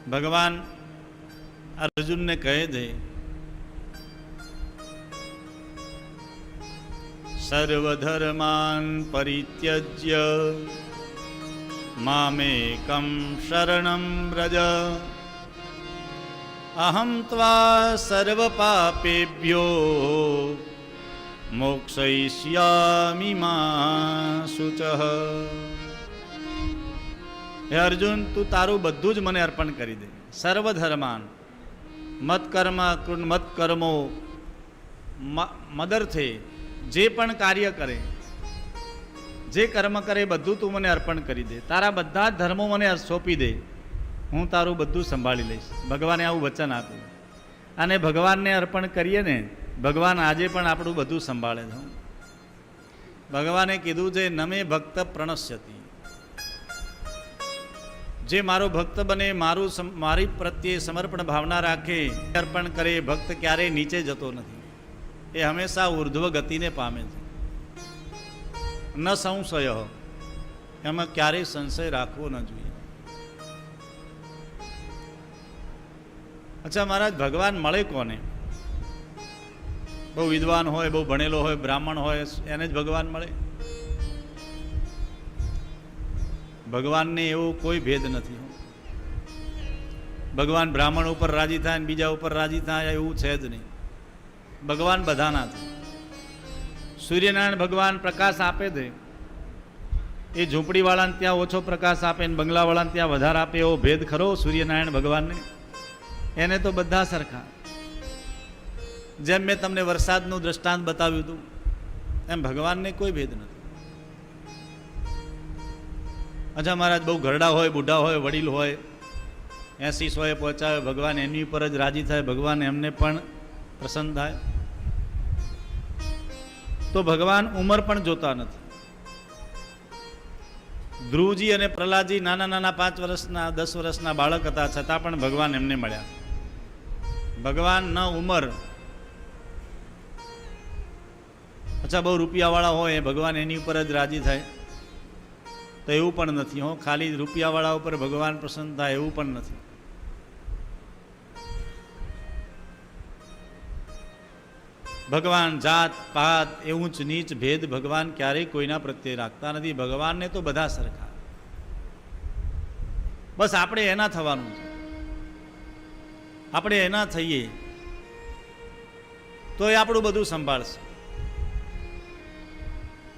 ભગવાન અર્જુનને કહે છે, સર્વધર્માન પરિત્યજ્ય મામેકં શરણં વ્રજ અહં ત્વા સર્વ પાપેભ્યો મોક્ષયિષ્યામિ મા શુચઃ. હે અર્જુન, તું તારું બધું જ મને અર્પણ કરી દે. સર્વધર્માન મત કર્મ મત કર્મો મદર્થે જે પણ કાર્ય કરે, જે કર્મ કરે બધું તું મને અર્પણ કરી દે. તારા બધા જ ધર્મો મને સોંપી દે, હું તારું બધું સંભાળી લઈશ. ભગવાને આવું વચન આપ્યું. અને ભગવાનને અર્પણ કરીએ ને, ભગવાન આજે પણ આપણું બધું સંભાળે છે. ભગવાને કીધું છે, નમે ભક્ત પ્રણશ્યતિ. જે મારો ભક્ત બને, મારી પ્રત્યે સમર્પણ ભાવના રાખે, અર્પણ કરે, ભક્ત ક્યારેય નીચે જતો નથી. એ હંમેશા ઉર્ધ્વ ગતિને પામે છે. ન સંશય, એમાં ક્યારેય સંશય રાખવો ન જોઈએ. અચ્છા મહારાજ, ભગવાન મળે કોને? બહુ વિદ્વાન હોય, બહુ ભણેલો હોય, બ્રાહ્મણ હોય, એને જ ભગવાન મળે? ભગવાનને એવો કોઈ ભેદ નથી. ભગવાન બ્રાહ્મણ ઉપર રાજી થાય ને બીજા ઉપર રાજી થાય એવું છે જ નહીં. ભગવાન બધાના છે. સૂર્યનારાયણ ભગવાન પ્રકાશ આપે છે, એ ઝૂંપડીવાળાને ત્યાં ઓછો પ્રકાશ આપે ને બંગલાવાળાને ત્યાં વધારે આપે, એવો ભેદ ખરો સૂર્યનારાયણ ભગવાનને? એને તો બધા સરખા. જેમ મેં તમને વરસાદનું દ્રષ્ટાંત બતાવ્યું હતું, એમ ભગવાનને કોઈ ભેદ નથી. અચ્છા મહારાજ, બહુ ઘરડા હોય, બુઢા હોય, વડીલ હોય, 80-100 પહોંચાવે, ભગવાન એની ઉપર જ રાજી થાય, ભગવાન એમને પણ પ્રસન્ન થાય? તો ભગવાન ઉંમર પણ જોતા નથી. ધ્રુવજી અને પ્રહલાદજી નાના નાના 5 વર્ષના 10 વર્ષના બાળક હતા, છતાં પણ ભગવાન એમને મળ્યા. ભગવાન ન ઉંમર. અચ્છા, બહુ રૂપિયાવાળા હોય, ભગવાન એની ઉપર જ રાજી થાય? તો એવું પણ નથી. હો, ખાલી રૂપિયાવાળા ઉપર ભગવાન પ્રસન્ન થાય એવું પણ નથી. ભગવાન જાત પાત, ઊંચ નીચ ભેદ ભગવાન ક્યારેય કોઈના પ્રત્યે રાખતા નથી. ભગવાનને તો બધા સરખા. બસ આપણે એના થવાનું છે. આપણે એના થઈએ તો એ આપણું બધું સંભાળશે.